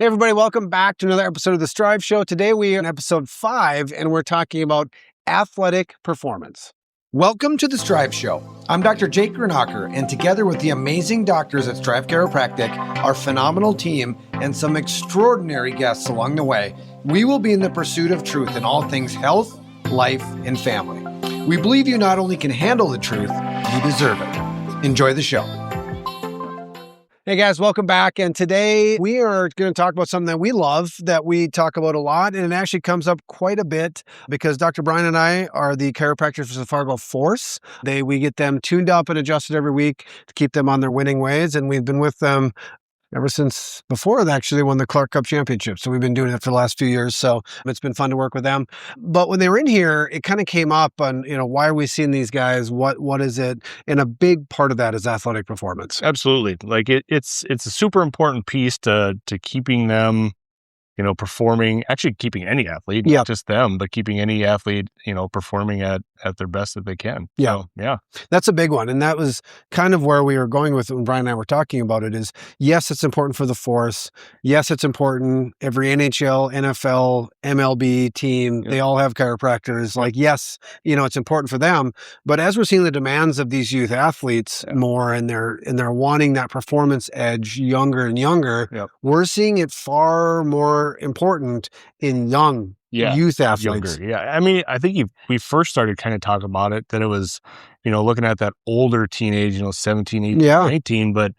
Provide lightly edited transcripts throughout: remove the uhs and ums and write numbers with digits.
Hey everybody, welcome back to another episode of the Strive Show. Today we are in episode 5 and we're talking about athletic performance. Welcome to the Strive Show. I'm Dr. Jake Grinaker, and together with the amazing doctors at Strive Chiropractic, our phenomenal team, and some extraordinary guests along the way, we will be in the pursuit of truth in all things health, life, and family. We believe you not only can handle the truth, you deserve it. Enjoy the show. Hey guys, welcome back. And today we are going to talk about something that we love, that we talk about a lot, and it actually comes up quite a bit because Dr. Brian and I are the chiropractors for Fargo Force. We get them tuned up and adjusted every week to keep them on their winning ways. And we've been with them ever since before they actually won the Clark Cup Championship. So we've been doing it for the last few years. So it's been fun to work with them. But when they were in here, it kind of came up on, why are we seeing these guys? What is it? And a big part of that is athletic performance. Absolutely. Like it's a super important piece to keeping them, performing, actually keeping any athlete, not just them, but keeping any athlete, performing at their best that they can. Yeah. So, yeah. That's a big one. And that was kind of where we were going with when Brian and I were talking about it is, yes, it's important for the force. Yes, it's important. Every NHL, NFL, MLB team, they all have chiropractors. Like, yes, it's important for them. But as we're seeing the demands of these youth athletes more and they're wanting that performance edge younger and younger, we're seeing it far more important in young youth athletes. Younger. Yeah. I mean, I think we first started kind of talking about it, that it was, looking at that older teenage, 17, 18, 19, but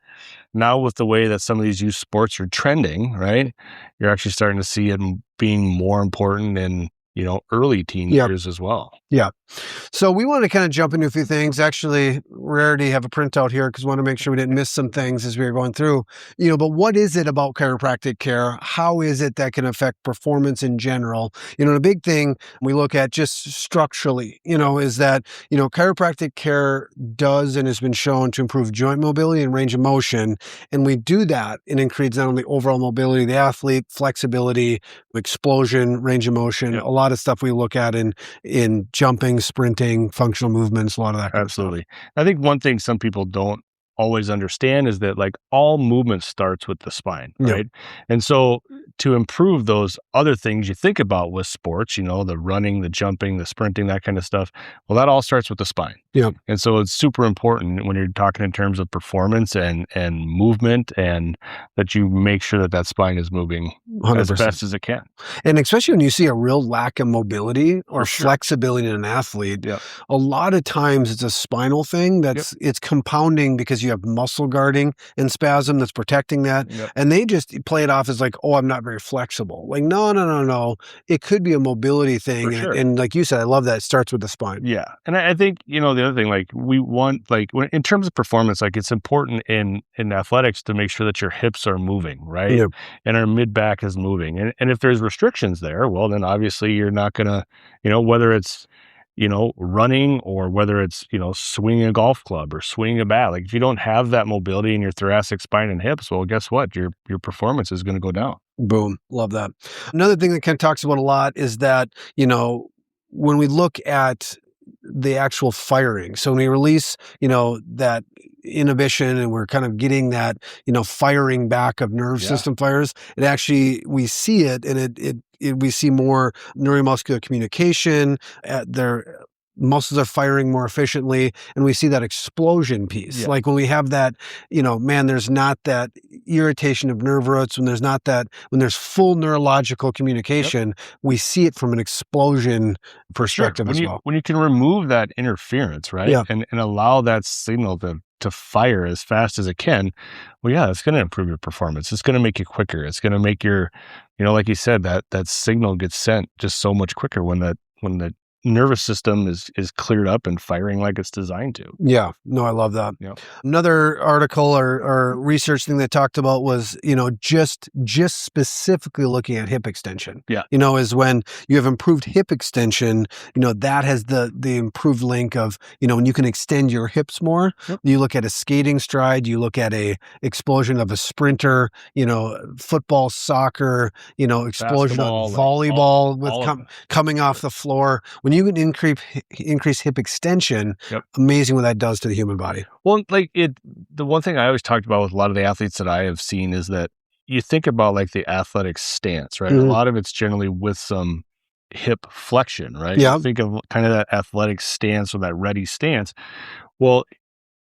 now with the way that some of these youth sports are trending, right, you're actually starting to see it being more important in, early teen years as well. Yeah. So we want to kind of jump into a few things. Actually, we already have a printout here because we want to make sure we didn't miss some things as we were going through. But what is it about chiropractic care? How is it that can affect performance in general? A big thing we look at just structurally, is that, chiropractic care does and has been shown to improve joint mobility and range of motion. And we do that and increase not only overall mobility of the athlete, flexibility, explosion, range of motion, a lot of stuff we look at in jumping, sprinting, functional movements, a lot of that kind of stuff. Absolutely. I think one thing some people don't always understand is that like all movement starts with the spine, right? And so to improve those other things you think about with sports, the running, the jumping, the sprinting, that kind of stuff, well, that all starts with the spine. And so it's super important when you're talking in terms of performance and movement, and that you make sure that spine is moving 100%. As best as it can. And especially when you see a real lack of mobility or flexibility in an athlete, a lot of times it's a spinal thing that's it's compounding because you have muscle guarding and spasm that's protecting that. And they just play it off as like, oh, I'm not very flexible. Like, no. It could be a mobility thing. And like you said, I love that it starts with the spine. Yeah. And I think, the other thing, like we want, like in terms of performance, like it's important in athletics to make sure that your hips are moving, right? And our mid-back is moving. And if there's restrictions there, well, then obviously you're not going to, whether it's, running or whether it's, swinging a golf club or swinging a bat, like if you don't have that mobility in your thoracic spine and hips, well, guess what? Your performance is going to go down. Boom. Love that. Another thing that Ken talks about a lot is that, when we look at the actual firing, so when we release, that inhibition and we're kind of getting that, firing back of nerve system fires, it actually, we see it and we see more neuromuscular communication. Their muscles are firing more efficiently, and we see that explosion piece. Like when we have that, there's not that irritation of nerve roots, when there's full neurological communication, we see it from an explosion perspective as well. When you can remove that interference, right? And allow that signal to fire as fast as it can, well, it's going to improve your performance. It's going to make you quicker. It's going to make your, like you said, that signal gets sent just so much quicker when the nervous system is cleared up and firing like it's designed to. Yeah. No, I love that. Another article or research thing that talked about was, just specifically looking at hip extension. Is when you have improved hip extension, that has the improved link of, when you can extend your hips more, you look at a skating stride, you look at a explosion of a sprinter, football, soccer, explosion basketball, of volleyball coming off the floor. When you can increase hip extension, amazing what that does to the human body. Well, like the one thing I always talked about with a lot of the athletes that I have seen is that, you think about like the athletic stance, right? Mhm. A lot of it's generally with some hip flexion, right? Yeah. You think of kind of that athletic stance or that ready stance. Well,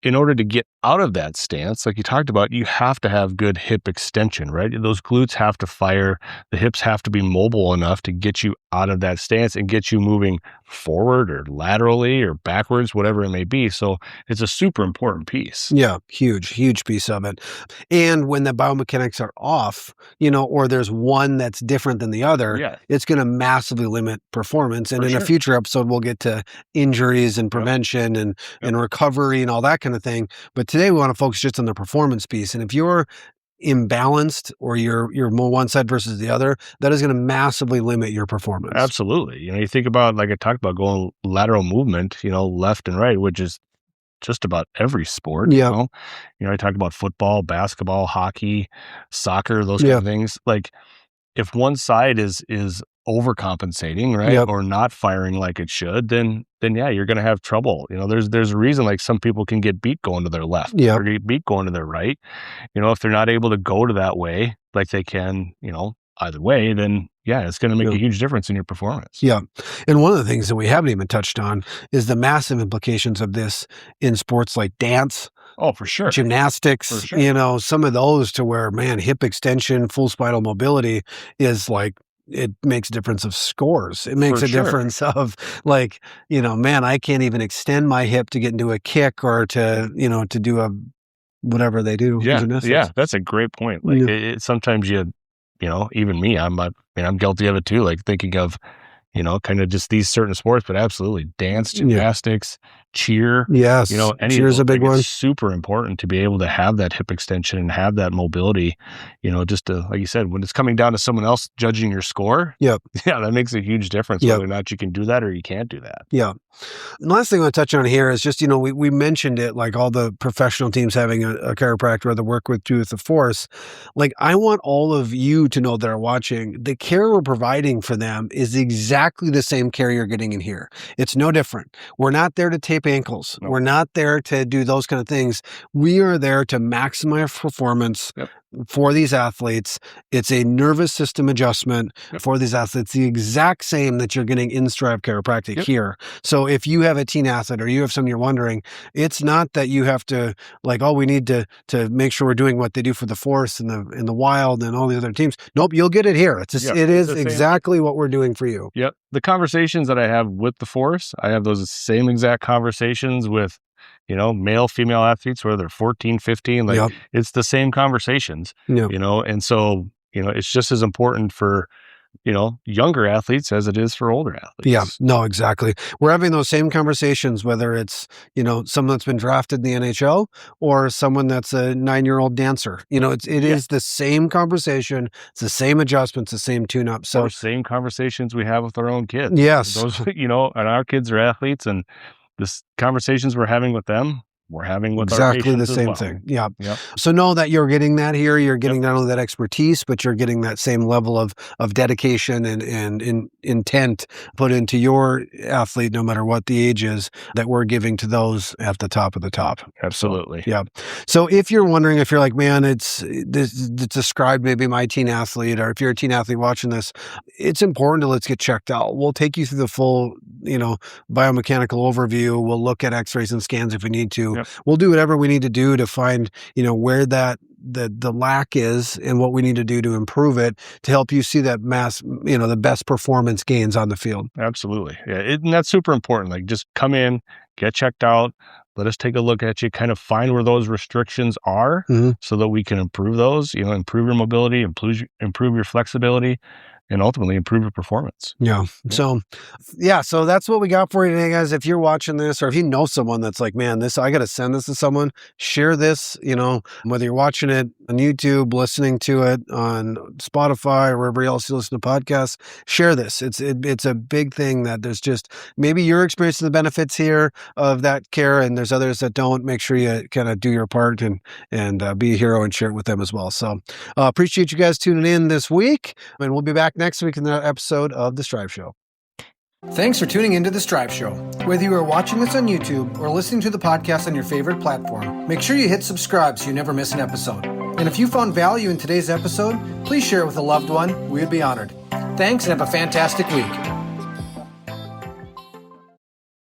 in order to get out of that stance, like you talked about, you have to have good hip extension, right? Those glutes have to fire. The hips have to be mobile enough to get you out of that stance and get you moving forward or laterally or backwards, whatever it may be. So it's a super important piece. Yeah, huge piece of it. And when the biomechanics are off, or there's one that's different than the other, it's going to massively limit performance. And in a future episode, we'll get to injuries and prevention and recovery and all that kind of thing. But today we want to focus just on the performance piece. And if you're imbalanced or you're more one side versus the other, that is going to massively limit your performance. Absolutely. You think about, like I talked about, going lateral movement, left and right, which is just about every sport. Yeah. I talked about football, basketball, hockey, soccer, those kind of things. Like if one side is overcompensating, right, or not firing like it should, then yeah, you're going to have trouble. There's a reason like some people can get beat going to their left or get beat going to their right. If they're not able to go to that way like they can, either way, then yeah, it's going to make a huge difference in your performance. Yeah. And one of the things that we haven't even touched on is the massive implications of this in sports like dance. Oh, for sure. Gymnastics, For sure. Some of those to where, man, hip extension, full spinal mobility is like, it makes a difference of scores. It makes a difference of like, man, I can't even extend my hip to get into a kick or to do a whatever they do. Yeah. Yeah. That's a great point. Like sometimes even me, I'm guilty of it too. Like thinking of, kind of just these certain sports, but absolutely dance, gymnastics, cheer. Yes. Cheer's a big one. It's super important to be able to have that hip extension and have that mobility, just to, like you said, when it's coming down to someone else judging your score. Yep. Yeah. That makes a huge difference whether or not you can do that or you can't do that. Yeah. And the last thing I want to touch on here is just, we mentioned it, like all the professional teams having a chiropractor that work with you with the force. Like, I want all of you to know that are watching, the care we're providing for them is exactly the same care you're getting in here. It's no different. We're not there to tape ankles. No. We're not there to do those kind of things. We are there to maximize performance for these athletes. It's a nervous system adjustment for these athletes, the exact same that you're getting in Strive Chiropractic here. So if you have a teen athlete or you have someone you're wondering, it's not that you have to like, oh, we need to make sure we're doing what they do for the force and the wild and all the other teams. Nope, you'll get it here. It is exactly what we're doing for you. Yep. The conversations that I have with the force, I have those same exact conversations with male, female athletes, whether they're 14, 15, like it's the same conversations, and so, it's just as important for, younger athletes as it is for older athletes. Yeah, no, exactly. We're having those same conversations, whether it's, someone that's been drafted in the NHL or someone that's a 9-year-old dancer. It is the same conversation. It's the same adjustments, the same tune-up. So same conversations we have with our own kids. Yes. Those, and our kids are athletes, and this conversations we're having with them, we're having with our patients the same as well. thing. Yeah. So know that you're getting that here. You're getting not only that expertise, but you're getting that same level of dedication and intent put into your athlete, no matter what the age is, that we're giving to those at the top of the top. Absolutely. So, yeah. So if you're wondering, if you're like, man, it's described maybe my teen athlete, or if you're a teen athlete watching this, it's important to let's get checked out. We'll take you through the full, biomechanical overview. We'll look at x-rays and scans if we need to. We'll do whatever we need to do to find, where that the lack is and what we need to do to improve it to help you see that the best performance gains on the field. Absolutely. Yeah. And that's super important. Like just come in, get checked out. Let us take a look at you, kind of find where those restrictions are so that we can improve those, improve your mobility, improve your flexibility, and ultimately improve your performance. Yeah. So that's what we got for you today, guys. If you're watching this, or if you know someone that's like, man, I got to send this to someone, share this, whether you're watching it on YouTube, listening to it on Spotify, or wherever else you listen to podcasts, share this. It's a big thing that there's just, maybe you're experiencing the benefits here of that care, and there's others that don't. Make sure you kind of do your part and be a hero and share it with them as well. So appreciate you guys tuning in this week, and we'll be back next week in another episode of The Strive Show. Thanks for tuning into The Strive Show. Whether you are watching this on YouTube or listening to the podcast on your favorite platform, make sure you hit subscribe so you never miss an episode. And if you found value in today's episode, please share it with a loved one. We would be honored. Thanks and have a fantastic week.